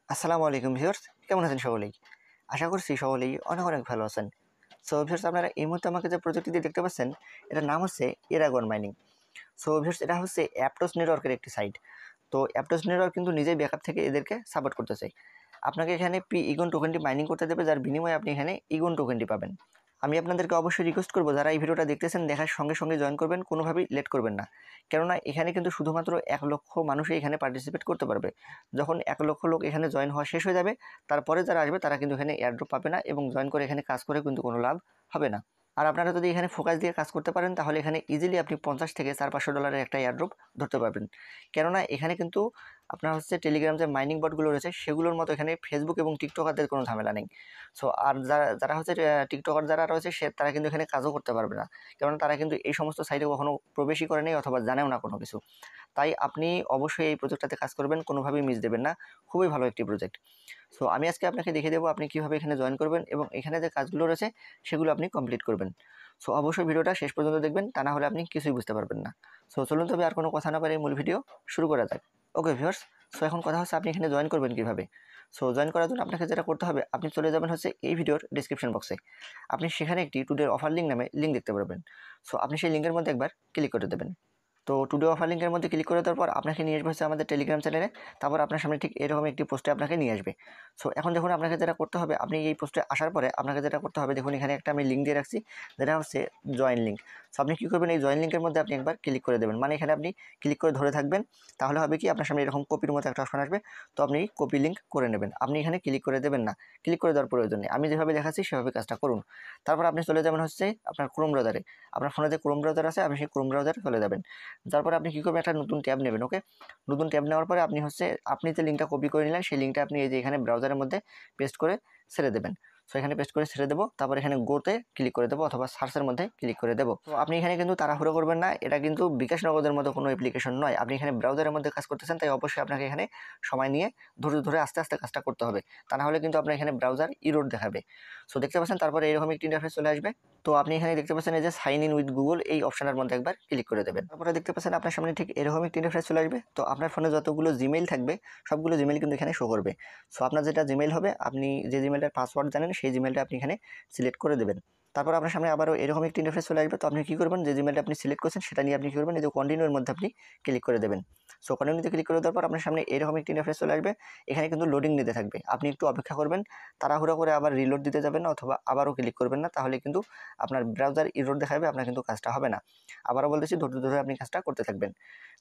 আসসালামু আলাইকুম ভিউয়ার্স, কেমন আছেন সকলেই? আশা করছি সকলেই অনেক অনেক ভালো আছেন। সো ভিউয়ার্স, আপনারা এই মুহূর্তে আমাকে যে প্রজেক্টটি দেখতে পাচ্ছেন, এটার নাম হচ্ছে এরাগন মাইনিং। সো ভিউয়ার্স, এটা হচ্ছে অ্যাপটোস নেটওয়ার্কের একটি সাইট। তো অ্যাপটোস নেটওয়ার্ক কিন্তু নিজেই ব্যাকআপ থেকে এদেরকে সাপোর্ট করতেছে। আপনাকে এখানে পি ইগন টোকেনটি মাইনিং করতে দেবে, যার বিনিময়ে আপনি এখানে ইগন টোকেনটি পাবেন। আমি আপনাদেরকে অবশ্যই রিকোয়েস্ট করবো, যারা এই ভিডিওটা দেখতেছেন দেখার সঙ্গে সঙ্গে জয়েন করবেন, কোনোভাবেই লেট করবেন না। কেননা এখানে কিন্তু শুধুমাত্র 1,00,000 মানুষই এখানে পার্টিসিপেট করতে পারবে। যখন 1,00,000 লোক এখানে জয়েন হওয়া শেষ হয়ে যাবে, তারপরে যারা আসবে তারা কিন্তু এখানে এয়ারড্রপ পাবে না, এবং জয়েন করে এখানে কাজ করে কিন্তু কোনো লাভ হবে না। আর আপনারা যদি এখানে ফোকাস দিয়ে কাজ করতে পারেন, তাহলে এখানে ইজিলি আপনি 50 থেকে $400-500 একটা এয়ারড্রপ ধরতে পারবেন। কেননা এখানে কিন্তু আপনার হচ্ছে টেলিগ্রাম যে মাইনিং বটগুলো রয়েছে সেগুলোর মতো এখানে ফেসবুক এবং টিকটকারদের কোনো ঝামেলা নেই। সো আর যারা যারা হচ্ছে টিকটকার যারা রয়েছে তারা কিন্তু এখানে কাজও করতে পারবে না, কেননা তারা কিন্তু এই সমস্ত সাইটে কখনো প্রবেশই করে নেই অথবা জানেও না কোনো কিছু। তাই আপনি অবশ্যই এই প্রজেক্টটাতে কাজ করবেন, কোনোভাবেই মিস দেবেন না। খুবই ভালো একটি প্রজেক্ট। সো আমি আজকে আপনাকে দেখিয়ে দেবো আপনি কীভাবে এখানে জয়েন করবেন এবং এখানে যে কাজগুলো রয়েছে সেগুলো আপনি কমপ্লিট করবেন। সো অবশ্যই ভিডিওটা শেষ পর্যন্ত দেখবেন, তা না হলে আপনি কিছুই বুঝতে পারবেন না। সো চলুন তবে আর কোনো কথা না পারে মূল ভিডিও শুরু করা যাক। ওকে ভিউয়ার্স, সো এখন কথা হচ্ছে আপনি এখানে জয়েন করবেন কীভাবে। সো জয়েন করার জন্য আপনাকে যেটা করতে হবে, আপনি চলে যাবেন হচ্ছে এই ভিডিওর ডিসক্রিপশন বক্সে। আপনি সেখানে একটি টুডে অফার লিঙ্ক নামে লিঙ্ক দেখতে পারবেন। সো আপনি সেই লিঙ্কের মধ্যে একবার ক্লিক করে দেবেন। তো টুডে অফার লিঙ্কের মধ্যে ক্লিক করে দেওয়ার পর আপনাকে নিয়ে আসবে হচ্ছে আমাদের টেলিগ্রাম চ্যানেলে। তারপর আপনার সামনে ঠিক এরকম একটি পোস্টে আপনাকে নিয়ে আসবে। সো এখন দেখুন, আপনাকে যেটা করতে হবে, আপনি এই পোস্টে আসার পরে আপনাকে যেটা করতে হবে, দেখুন এখানে একটা আমি লিঙ্ক দিয়ে রাখছি, যেটা হচ্ছে জয়েন লিঙ্ক। সো আপনি কী করবেন, এই জয়েন লিঙ্কের মধ্যে আপনি একবার ক্লিক করে দেবেন। মানে এখানে আপনি ক্লিক করে ধরে থাকবেন, তাহলে হবে কি আপনার সামনে এরকম কপির মতো একটা অপশন আসবে। তো আপনি কপি লিঙ্ক করে নেবেন, আপনি এখানে ক্লিক করে দেবেন না, ক্লিক করে দেওয়ার প্রয়োজন নেই। আমি যেভাবে দেখাচ্ছি সেভাবে কাজটা করুন। তারপর আপনি চলে যাবেন হচ্ছে আপনার ক্রোম ব্রাউজারে। আপনার ফোনে যে ক্রোম ব্রাউজার আছে, আপনি সেই ক্রোম ব্রাউজারে চলে যাবেন। তারপরে আপনি কী করবেন, একটা নতুন ট্যাব নেবেন। ওকে, নতুন ট্যাব নেওয়ার পরে আপনি যে লিঙ্কটা কপি করে নিলেন, সেই লিঙ্কটা আপনি এই যে এখানে ব্রাউজারের মধ্যে পেস্ট করে ছেড়ে দেবেন। সো এখানে পেস্ট করে ছেড়ে দেবো, তারপর এখানে গোতে ক্লিক করে দেবো অথবা সার্চের মধ্যে ক্লিক করে দেবো। তো আপনি এখানে কিন্তু তাড়াহুড়ো করবেন না, এটা কিন্তু বিকাশ নগদের মতো কোনো অ্যাপ্লিকেশন নয়। আপনি এখানে ব্রাউজারের মধ্যে কাজ করতেছেন, তাই অবশ্যই আপনাকে এখানে সময় নিয়ে ধৈর্য ধরে আস্তে আস্তে কাজটা করতে হবে, তা না হলে কিন্তু আপনার এখানে ব্রাউজার ইরোর দেখাবে। সো দেখতে পাচ্ছেন, তারপরে এরকম একটি ইন্টারফেস চলে আসবে। তো আপনি এখানে দেখতে পাচ্ছেন এই যে সাইন ইন উইথ গুগল, এই অপশনের মধ্যে একবার ক্লিক করে দেবেন। তারপরে দেখতে পাচ্ছেন আপনার সামনে ঠিক এরকম একটি ইন্টারফেস চলে আসবে। তো আপনার ফোনে যতগুলো জিমেইল থাকবে, সবগুলো জিমেইল কিন্তু এখানে শো করবে। সো আপনার যেটা জিমেইল হবে, আপনি যে জিমেইলটার পাসওয়ার্ড জানেন সেই জিমেইলটা আপনি এখানে সিলেক্ট করে দেবেন। তারপর আপনার সামনে আবারও এরকম একটি ইন্টারফেস চলে আসবে। তো আপনি কী করবেন, যে জিমেইলটা আপনি সিলেক্ট করছেন সেটা নিয়ে আপনি কী করবেন, এই যে কন্টিনিউর মধ্যে আপনি ক্লিক করে দেবেন। সো কন্টিনিউতে ক্লিক করে দেওয়ার পর আপনার সামনে এরকম একটি ইন্টারফেস চলে আসবে। এখানে কিন্তু লোডিং নিতে থাকবে, আপনি একটু অপেক্ষা করবেন। তাড়াহুড়ো করে আবার রিলোড দিতে যাবেন না অথবা আবারও ক্লিক করবেন না, তাহলে কিন্তু আপনার ব্রাউজার ইরর দেখাবে, আপনার কিন্তু কাজটা হবে না। আবারও বলতেছি, ধৈর্য ধরে আপনি কাজটা করতে থাকবেন।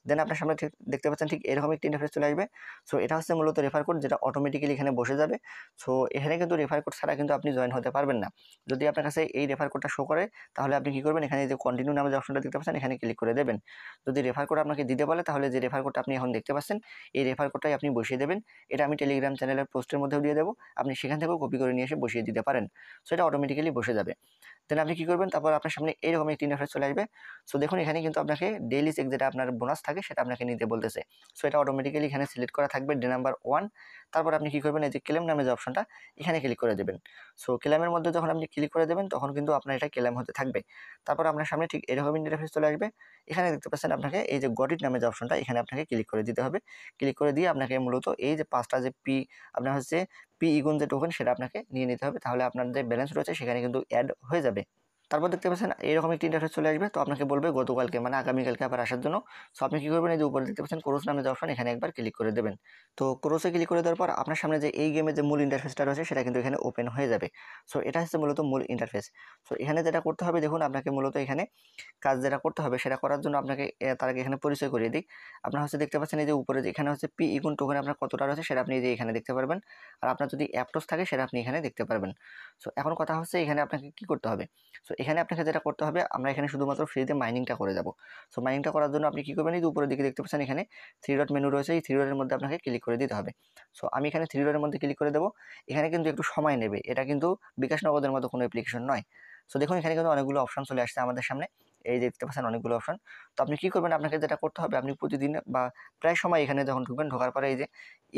দেন আপনার সামনে ঠিক দেখতে পাচ্ছেন ঠিক এরকম একটি ইন্টারফেস চলে আসবে। সো এটা হচ্ছে মূলত রেফার কোড, যেটা অটোমেটিক্যালি এখানে বসে যাবে। সো এখানে কিন্তু রেফার কোড ছাড়া কিন্তু আপনি জয়েন হতে পারবেন না। যদি আপনার কাছে এই রেফার কোডটা শো করে, তাহলে আপনি কী করবেন, এখানে যে কন্টিনিউ নামে যে অপশনটা দেখতে পাচ্ছেন এখানে ক্লিক করে দেবেন। যদি রেফার কোড আপনাকে দিতে বলে, তাহলে যে রেফার কোডটা আপনি এখন দেখতে পাচ্ছেন, এই রেফার কোডটাই আপনি বসিয়ে দেবেন। এটা আমি টেলিগ্রাম চ্যানেলের পোস্টের মধ্যেও দিয়ে দেবো, আপনি সেখান থেকেও কপি করে নিয়ে এসে বসিয়ে দিতে পারেন। সো এটা অটোমেটিক্যালি বসে যাবে। দেন আপনি কী করবেন, তারপর আপনার সামনে এইরকম একটি ইন্টারফেস চলে আসবে। সো দেখুন এখানে কিন্তু আপনাকে ডেইলি চেক, যেটা আপনার বোনাস থাকে, সেটা আপনাকে নিতে বলতেছে। সো এটা অটোমেটিক্যালি এখানে সিলেক্ট করা থাকবে ডে নাম্বার 1। তারপর আপনি কী করবেন, এই যে ক্লেম নামে যে অপশনটা, এখানে ক্লিক করে দেবেন। সো ক্লেমের মধ্যে যখন আপনি ক্লিক করে দেবেন, তখন কিন্তু আপনার এটা ক্লেম হতে থাকবে। তারপর আপনার সামনে ঠিক এরকম ইন্টারফেস চলে আসবে। এখানে দেখতে পাচ্ছেন আপনাকে এই যে গট ইট নামে যে অপশনটা, এখানে আপনাকে ক্লিক করে দিতে হবে। ক্লিক করে দিয়ে আপনাকে মূলত এই যে 5টা যে আপনার হচ্ছে পি ইগুন যে টোকেন, সেটা আপনাকে নিয়ে নিতে হবে, তাহলে আপনার যে ব্যালেন্স রয়েছে সেখানে কিন্তু অ্যাড হয়ে যাবে। তারপর দেখতে পাচ্ছেন এরকম একটি ইন্টারফেস চলে আসবে। তো আপনাকে বলবে গতকালকে মানে আগামীকালকে আবার আসার জন্য। সো আপনি কী করবেন, এই যে উপরে দেখতে পাচ্ছেন ক্রোস নামে যে অপশন, এখানে একবার ক্লিক করে দেবেন। তো ক্রোসে ক্লিক করে দেওয়ার পর আপনার সামনে যে এই গেমের যে মূল ইন্টারফেসটা রয়েছে সেটা কিন্তু এখানে ওপেন হয়ে যাবে। সো এটা হচ্ছে মূলত মূল ইন্টারফেস। সো এখানে যেটা করতে হবে, দেখুন আপনাকে মূলত এখানে কাজ যেটা করতে হবে, সেটা করার জন্য আপনাকে তার আগে এখানে পরিচয় করিয়ে দিই। আপনার হচ্ছে দেখতে পাচ্ছেন এই যে উপরে যে এখানে হচ্ছে পি ইগুন টোকেন আপনার কতটা রয়েছে, সেটা আপনি এই যে এখানে দেখতে পারবেন। আর আপনার যদি অ্যাপটোস থাকে, সেটা আপনি এখানে দেখতে পারবেন। সো এখন কথা হচ্ছে এখানে আপনাকে কী করতে হবে। সো এখানে আপনাকে যেটা করতে হবে, আমরা এখানে শুধুমাত্র ফ্রিতে মাইনিংটা করে যাব। সো মাইনিংটা করার জন্য আপনি কী করবেন, এই যে উপরের দিকে দেখতে পাচ্ছেন এখানে 3 ডট মেনু রয়েছে, এই 3 ডটের মধ্যে আপনাকে ক্লিক করে দিতে হবে। সো আমি এখানে 3 ডটের মধ্যে ক্লিক করে দেবো। এখানে কিন্তু একটু সময় নেবে, এটা কিন্তু বিকাশ নগদের মতো কোনো অ্যাপ্লিকেশন নয়। সো দেখুন এখানে কিন্তু অনেকগুলো অপশন চলে আসছে আমাদের সামনে, এই যে দেখতে পাচ্ছেন অনেকগুলো অপশন। তো আপনি কী করবেন, আপনাকে যেটা করতে হবে, আপনি প্রতিদিন বা প্রায় সময় এখানে যখন ঢুকবেন, ঢোকার পরে এই যে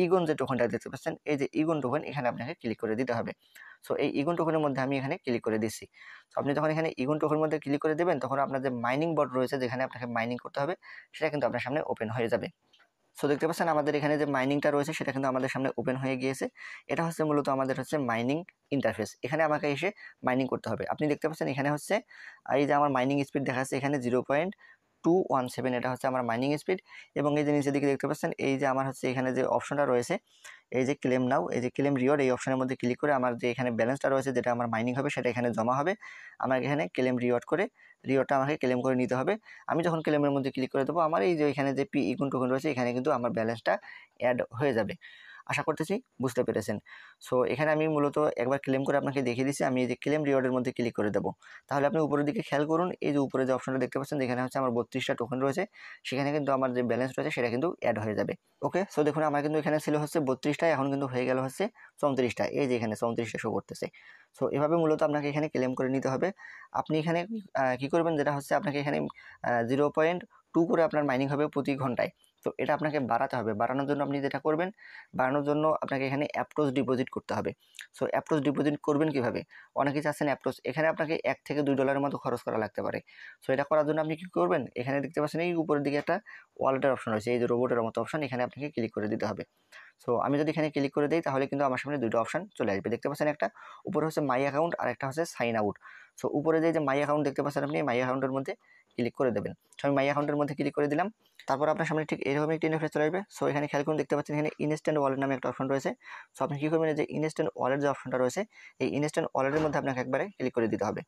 ইগন যে টোকেনটা দেখতে পাচ্ছেন, এই যে ইগন টোকেন, এখানে আপনাকে ক্লিক করে দিতে হবে। সো এই ইগন টোকেনের মধ্যে আমি এখানে ক্লিক করে দিচ্ছি। সো আপনি যখন এখানে ইগন টোকেনের মধ্যে ক্লিক করে দেবেন, তখন আপনার যে মাইনিং বট রয়েছে, যেখানে আপনাকে মাইনিং করতে হবে, সেটা কিন্তু আপনার সামনে ওপেন হয়ে যাবে। সো দেখতে পাচ্ছেন আমাদের এখানে যে মাইনিংটা রয়েছে সেটা কিন্তু আমাদের সামনে ওপেন হয়ে গিয়েছে। এটা হচ্ছে মূলত আমাদের হচ্ছে মাইনিং ইন্টারফেস। এখানে আমাকে এসে মাইনিং করতে হবে। আপনি দেখতে পাচ্ছেন এখানে হচ্ছে এই যে আমার মাইনিং স্পিড দেখাচ্ছে এখানে 0.217, এটা হচ্ছে আমার মাইনিং স্পিড। এবং এই যে নিচের দিকে দেখতে পাচ্ছেন এই যে আমার হচ্ছে এখানে যে অপশনটা রয়েছে এই যে ক্লেম নাও, এই যে ক্লেম রিওয়ার্ড, এই অপশনের মধ্যে ক্লিক করে আমার যে এখানে ব্যালেন্সটা রয়েছে যেটা আমার মাইনিং হবে সেটা এখানে জমা হবে। আমাকে এখানে ক্লেম রিওয়ার্ড করে রিওয়ার্ডটা আমাকে ক্লেম করে নিতে হবে। আমি যখন ক্লেমের মধ্যে ক্লিক করে দেবো আমার এই যে এখানে যে পি ইকুন টোকেন রয়েছে এখানে কিন্তু আমার ব্যালেন্সটা অ্যাড হয়ে যাবে। আশা করতেছি বুঝতে পেরেছেন। সো এখানে আমি মূলত একবার ক্লেম করে আপনাকে দেখিয়ে দিচ্ছি। আমি এই যে ক্লেম রিওয়ার্ডের মধ্যে ক্লিক করে দেবো। তাহলে আপনি উপরের দিকে খেয়াল করুন, এই যে উপরে যে অপশনটা দেখতে পাচ্ছেন যেখানে হচ্ছে আমার 32টা টোকেন রয়েছে, সেখানে কিন্তু আমার যে ব্যালেন্স রয়েছে সেটা কিন্তু অ্যাড হয়ে যাবে। ওকে, সো দেখুন আমার কিন্তু এখানে ছিল হচ্ছে 32টা, এখন কিন্তু হয়ে গেল হচ্ছে 34টা। এই যে এখানে 34টা শো করতেছে। সো এভাবে মূলত আপনাকে এখানে ক্লেম করে নিতে হবে। আপনি এখানে কি করবেন, যেটা হচ্ছে আপনাকে এখানে 0.2 করে আপনার মাইনিং হবে প্রতি ঘন্টায়। তো এটা আপনাকে বাড়াতে হবে। বাড়ানোর জন্য আপনি যেটা করবেন, বাড়ানোর জন্য আপনাকে এখানে অ্যাপ্টোস ডিপোজিট করতে হবে। সো অ্যাপ্টোস ডিপোজিট করবেন কিভাবে? অনেকেই চাচ্ছেন অ্যাপ্টোস, এখানে আপনাকে $1 থেকে $2 মতো খরচ করা লাগতে পারে। সো এটা করার জন্য আপনি কি করবেন, এখানে দেখতে পাচ্ছেন এই উপরের দিকে একটা ওয়ালেটের অপশন রয়েছে, এই যে রোবটের মতো অপশন, এখানে আপনাকে ক্লিক করে দিতে হবে। সো আমি যদি এখানে ক্লিক করে দিই তাহলে কিন্তু আমার সামনে দুটো অপশন চলে আসবে। দেখতে পাচ্ছেন একটা উপরে হচ্ছে মাই অ্যাকাউন্ট আর একটা হচ্ছে সাইন আউট। সো উপরে যে মাই অ্যাকাউন্ট দেখতে পাচ্ছেন আপনি, মাই অ্যাকাউন্টের মধ্যে ক্লিক করে দেবেন। সো আমি মাই অ্যাকাউন্টের মধ্যে ক্লিক করে দিলাম। তারপর আপনার সামনে ঠিক এরকম একটি ইন্টারফেস চলে আসবে। সো এখানে খেয়াল করুন, দেখতে পাচ্ছেন এখানে ইনস্ট্যান্ট ওয়ালেট নামে একটা অপশন রয়েছে। সো আপনি কী করবেন, যে ইনস্ট্যান্ট ওয়ালেট যে অপশনটা রয়েছে এই ইনস্ট্যান্ট ওয়ালেটের মধ্যে আপনাকে একবারে ক্লিক করে দিতে হবে।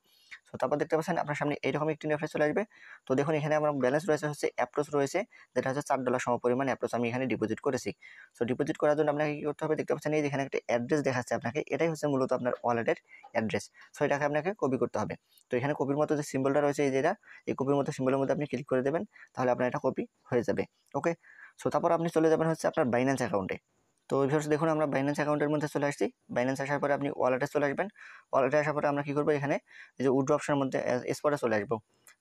সো তারপর দেখতে পাচ্ছেন আপনার সামনে এইরকম একটি ইন্টারফেস চলে আসবে। তো দেখুন এখানে আমার ব্যালেন্স রয়েছে হচ্ছে অ্যাপ্টোস রয়েছে, যেটা হচ্ছে $4 সমপরিমাণ অ্যাপ্টোস আমি এখানে ডিপোজিট করেছি। সো ডিপোজিট করার জন্য আপনাকে কী করতে হবে, দেখতে পাচ্ছেন এই যেখানে একটা অ্যাড্রেস দেখাচ্ছে আপনাকে, এটাই হচ্ছে মূলত আপনার ওয়ালেটের অ্যাড্রেস। সো এটাকে আপনাকে কপি করতে হবে। তো এখানে কপির মতো যে সিম্বলটা রয়েছে এই যেটা, এই কপির মতো সিম্বলের মধ্যে আপনি ক্লিক করে দেবেন, তাহলে আপনার এটা কপি হয়ে যাবে। ওকে, সো তারপর আপনি চলে যাবেন হচ্ছে আপনার বাইন্যান্স অ্যাকাউন্টে। তো ভিউয়ার্স দেখুন আমরা বাইন্যান্স অ্যাকাউন্টের মধ্যে চলে আসছি। বাইন্যান্স আসার পরে আপনি ওয়ালেটে চলে আসবেন। ওয়ালেটে আসার পরে আমরা কী করবো, এখানে এই যে উইথড্র অপশনের মধ্যে স্পটে চলে আসবো।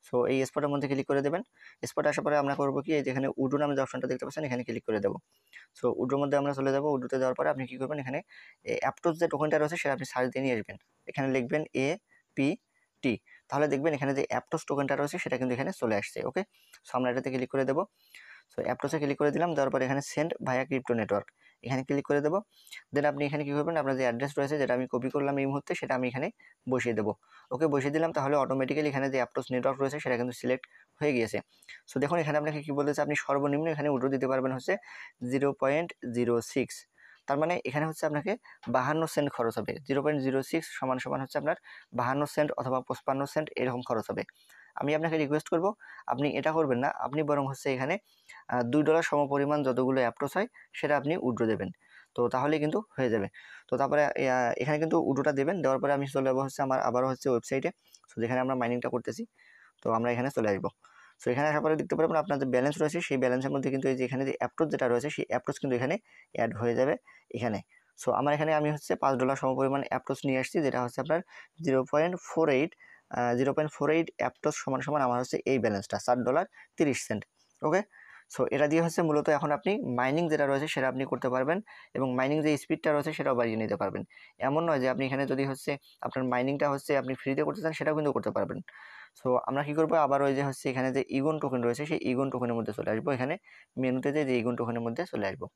সো এই স্পটের মধ্যে ক্লিক করে দেবেন। স্পটে আসার পরে আমরা করবো কি, এই যেখানে উইথড্র নামে যে অপশনটা দেখতে পাচ্ছেন এখানে ক্লিক করে দেবো। সো উইথড্রোর মধ্যে আমরা চলে যাবো। উইথড্রোতে যাওয়ার পরে আপনি কী করবেন, এখানে অ্যাপটোস যে টোকেনটা রয়েছে সেটা আপনি সার্চ দিয়ে নিয়ে আসবেন। এখানে লিখবেন APT, তাহলে দেখবেন এখানে যে অ্যাপটোস টোকেনটা রয়েছে সেটা কিন্তু এখানে চলে আসছে। ওকে, সো আমরা এটাতে ক্লিক করে দেবো। সো অ্যাপটোসে ক্লিক করে দিলাম, দেওয়ার পরে এখানে সেন্ড ভায়া ক্রিপ্টো নেটওয়ার্ক এখানে ক্লিক করে দেবো। দেন আপনি এখানে কী করবেন, আপনার যে অ্যাড্রেস রয়েছে যেটা আমি কপি করলাম এই মুহূর্তে সেটা আমি এখানে বসিয়ে দেবো। ওকে, বসিয়ে দিলাম, তাহলে অটোমেটিক্যালি এখানে যে অ্যাপটোস নেটওয়ার্ক রয়েছে সেটা কিন্তু সিলেক্ট হয়ে গিয়েছে। সো দেখুন এখানে আপনাকে কী বলতেছে, আপনি সর্বনিম্ন এখানে উইথড্র দিতে পারবেন হচ্ছে 0.06। তার মানে এখানে হচ্ছে আপনাকে 52 সেন্ট খরচ হবে। 0.06 সমান সমান হচ্ছে আপনার 52 সেন্ট অথবা 55 সেন্ট এরকম খরচ হবে। আমি আপনাকে রিকোয়েস্ট করব আপনি এটা করবেন না, আপনি বরং হচ্ছে এখানে $2 সমপরিমাণ যতগুলো অ্যাপ্টোস হয় সেটা আপনি উইথড্র দেবেন। তো তাহলে কিন্তু হয়ে যাবে। তো তারপরে এখানে কিন্তু উইথড্রটা দেবেন, দেওয়ার পরে আমি চলে যাবো হচ্ছে আমার আবারও হচ্ছে ওয়েবসাইটে। সো যেখানে আমরা মাইনিংটা করতেছি, তো আমরা এখানে চলে আসবো। সো এখানে আসার পরে দেখতে পারবেন আপনার যে ব্যালেন্স রয়েছে সেই ব্যালেন্সের মধ্যে কিন্তু এই যে এখানে যে অ্যাপ্টোস যেটা রয়েছে সেই অ্যাপ্টোস কিন্তু এখানে অ্যাড হয়ে যাবে এখানে। সো আমার এখানে আমি হচ্ছে $5 সমপরিমাণ অ্যাপ্টোস নিয়ে আসছি, যেটা হচ্ছে আপনার 0.48 অ্যাপ্টোস সমান সমান আমার হচ্ছে এই ব্যালেন্সটা $4.30। ওকে, সো এটা দিয়ে হচ্ছে মূলত এখন আপনি মাইনিং যেটা রয়েছে সেটা আপনি করতে পারবেন এবং মাইনিং যে স্পিডটা রয়েছে সেটাও বাড়িয়ে নিতে পারবেন। এমন নয় যে আপনি এখানে যদি হচ্ছে আপনার মাইনিংটা হচ্ছে আপনি ফ্রিতে করতে চান সেটাও কিন্তু করতে পারবেন। সো আমরা কী করবো, আবার ওই যে হচ্ছে এখানে যে ইগন টোকেন রয়েছে সেই ইগন টোকেনের মধ্যে চলে আসবো। এখানে মেনুতে যে ইগন টোকেনের মধ্যে চলে আসবো।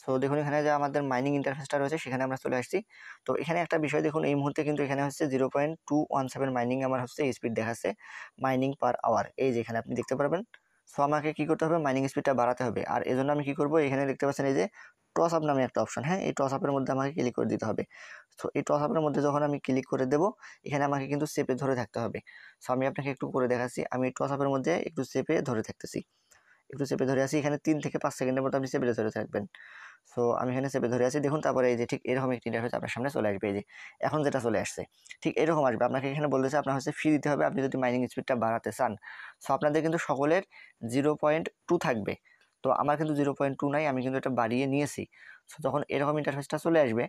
সো দেখুন এখানে যে আমাদের মাইনিং ইন্টারফেসটা রয়েছে সেখানে আমরা চলে আসছি। তো এখানে একটা বিষয় দেখুন, এই মুহূর্তে কিন্তু এখানে হচ্ছে 0.217 মাইনিং আমার হচ্ছে স্পিড দেখাচ্ছে, মাইনিং পার আওয়ার। এই যে এখানে আপনি দেখতে পারবেন। সো আমাকে কী করতে হবে, মাইনিং স্পিডটা বাড়াতে হবে। আর এজন্য আমি কী করবো, এখানে দেখতে পাচ্ছেন এই যে টস আপ নামে একটা অপশন, হ্যাঁ এই টস আপের মধ্যে আমাকে ক্লিক করে দিতে হবে। সো এই টস আপের মধ্যে যখন আমি ক্লিক করে দেবো এখানে আমাকে কিন্তু চেপে ধরে থাকতে হবে। সো আমি আপনাকে একটু করে দেখাচ্ছি, আমি টস আপের মধ্যে একটু চেপে ধরে থাকতেছি, একটু চেপে ধরে আছি। এখানে 3 থেকে 5 সেকেন্ডের মতো আপনি চেপে ধরে থাকবেন। সো আমি এখানে চেপে ধরে আছি দেখুন। তারপরে এই যে ঠিক এরকম একটি ইন্টারফেস আপনার সামনে চলে আসবে। এই যে এখন যেটা চলে আসছে ঠিক এরকম আসবে। আপনাকে এখানে বলতেছে আপনার হচ্ছে ফি দিতে হবে আপনি যদি মাইনিং স্পিডটা বাড়াতে চান। সো আপনাদের কিন্তু সকলের 0.2 থাকবে। তো আমার কিন্তু 0.2 নাই, আমি কিন্তু এটা বাড়িয়ে নিয়েছি। সো যখন এরকম ইন্টারফেসটা চলে আসবে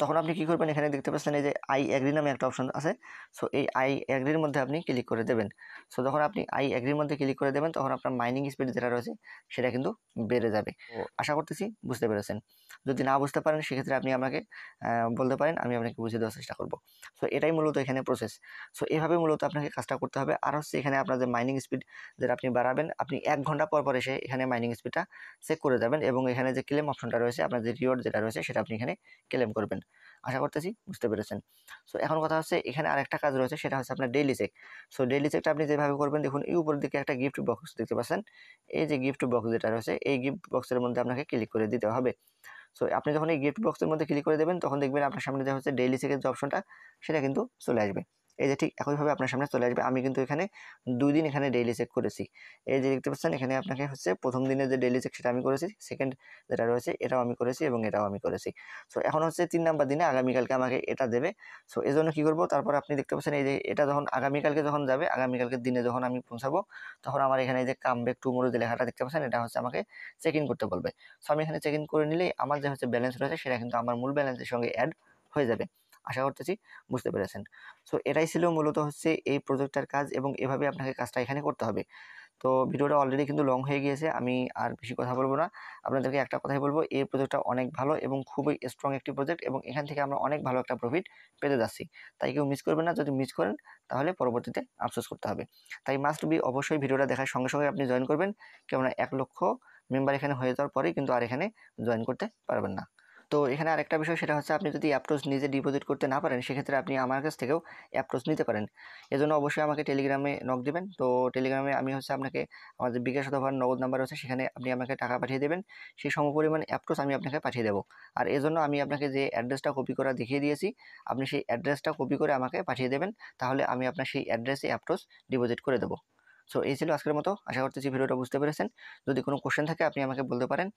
তখন আপনি কি করবেন, এখানে দেখতে পাচ্ছেন এই যে আই অ্যাগ্রি নামে একটা অপশন আছে। সো এই আই অ্যাগ্রির মধ্যে আপনি ক্লিক করে দেবেন। সো যখন আপনি আই অ্যাগ্রির মধ্যে ক্লিক করে দেবেন তখন আপনার মাইনিং স্পিড যেটা রয়েছে সেটা কিন্তু বেড়ে যাবে। তো আশা করতেছি বুঝতে পেরেছেন। যদি না বুঝতে পারেন সেক্ষেত্রে আপনি আমাকে বলতে পারেন, আমি আপনাকে বুঝিয়ে দেওয়ার চেষ্টা করব। সো এটাই মূলত এখানে প্রসেস। সো এভাবে মূলত আপনাকে কাজটা করতে হবে। আর হচ্ছে এখানে আপনার যে মাইনিং স্পিড যেটা আপনি বাড়াবেন, আপনি 1 ঘন্টা পর পর এসে এখানে মাইনিং স্পিডটা চেক করে যাবেন এবং এখানে যে ক্লেম অপশনটা রয়েছে, আপনার যে রিওয়ার্ড যেটা রয়েছে সেটা আপনি এখানে ক্লেম করবেন। আশা করতেছি বুঝতে পেরেছেন। সো এখন কথা হচ্ছে এখানে আরেকটা কাজ রয়েছে, সেটা হচ্ছে আপনার ডেইলি চেক। সো ডেইলি চেকটা আপনি যেভাবে করবেন, দেখুন এই উপরের দিকে একটা গিফট বক্স দেখতে পাচ্ছেন। এই যে গিফট বক্স যেটা রয়েছে, এই গিফট বক্সের মধ্যে আপনাকে ক্লিক করে দিতে হবে। সো আপনি যখন এই গিফট বক্সের মধ্যে ক্লিক করে দেবেন তখন দেখবেন আপনার সামনে যে হচ্ছে ডেইলি চেকের যে অপশনটা সেটা কিন্তু চলে আসবে। এই যে ঠিক একইভাবে আপনার সামনে চলে আসবে। আমি কিন্তু এখানে 2 দিন এখানে ডেইলি চেক করেছি। এই যে দেখতে পাচ্ছেন এখানে আপনাকে হচ্ছে প্রথম দিনের যে ডেইলি চেক সেটা আমি করেছি, সেকেন্ড যেটা রয়েছে এটাও আমি করেছি এবং এটাও আমি করেছি। সো এখন হচ্ছে 3 নাম্বার দিনে আগামীকালকে আমাকে এটা দেবে। সো এজন্য কি করব, তারপর আপনি দেখতে পাচ্ছেন এই যে এটা যখন আগামীকালকে যখন যাবে, আগামীকালকের দিনে যখন আমি পৌঁছাবো তখন আমার এখানে এই যে কাম ব্যাক টুমরো যে লেখাটা দেখতে পাচ্ছেন, এটা হচ্ছে আমাকে চেক ইন করতে বলবে। সো আমি এখানে চেক ইন করে নিলেই আমার যে হচ্ছে ব্যালেন্স রয়েছে সেটা কিন্তু আমার মূল ব্যালেন্সের সঙ্গে অ্যাড হয়ে যাবে। আশা করতেছি বুঝতে পেরেছেন। সো এটাই ছিল মূলত হচ্ছে এই প্রজেক্টটার কাজ এবং এভাবে আপনাকে কাজটা এখানে করতে হবে। তো ভিডিওটা অলরেডি কিন্তু লং হয়ে গিয়েছে, আমি আর বেশি কথা বলবো না। আপনাদেরকে একটা কথাই বলবো, এই প্রজেক্টটা অনেক ভালো এবং খুবই স্ট্রং একটি প্রজেক্ট এবং এখান থেকে আমরা অনেক ভালো একটা প্রফিট পেতে যাচ্ছি। তাই কেউ মিস করবেন না, যদি মিস করেন তাহলে পরবর্তীতে আফসোস করতে হবে। তাই মাস্ট বি অবশ্যই ভিডিওটা দেখার সঙ্গে সঙ্গে আপনি জয়েন করবেন, কেননা 1 লক্ষ মেম্বার এখানে হয়ে যাওয়ার পরেই কিন্তু আর এখানে জয়েন করতে পারবেন না। তো এখানে আরেকটা বিষয়, সেটা হচ্ছে আপনি যদি অ্যাপ্রোচ নিজে ডিপোজিট করতে না পারেন সেক্ষেত্রে আপনি আমার কাছ থেকেও অ্যাপ্রোচ নিতে পারেন। এজন্য অবশ্যই আমাকে টেলিগ্রামে নক দিবেন। তো টেলিগ্রামে আমি হচ্ছে আপনাকে আমার যে বিকাশ অথবা নগদ নাম্বার আছে সেখানে আপনি আমাকে টাকা পাঠিয়ে দেবেন। সেই সমপরিমাণ অ্যাপ্রোচ আমি আপনাকে পাঠিয়ে দেবো। আর এজন্য আমি আপনাকে যে অ্যাড্রেসটা কপি করা দেখিয়ে দিয়েছি, আপনি সেই অ্যাড্রেসটা কপি করে আমাকে পাঠিয়ে দেবেন। তাহলে আমি আপনার সেই অ্যাড্রেসে অ্যাপ্রোচ ডিপোজিট করে দেবো। সো এই ছিল আজকের মতো। আশা করতেছি ভিডিওটা বুঝতে পেরেছেন। যদি কোনো কোশ্চেন থাকে আপনি আমাকে বলতে পারেন।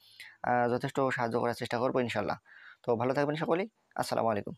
যথেষ্ট সাহায্য করার চেষ্টা করবো ইনশাল্লাহ। তো ভালো থাকবেন সকলেই। আসসালামু আলাইকুম।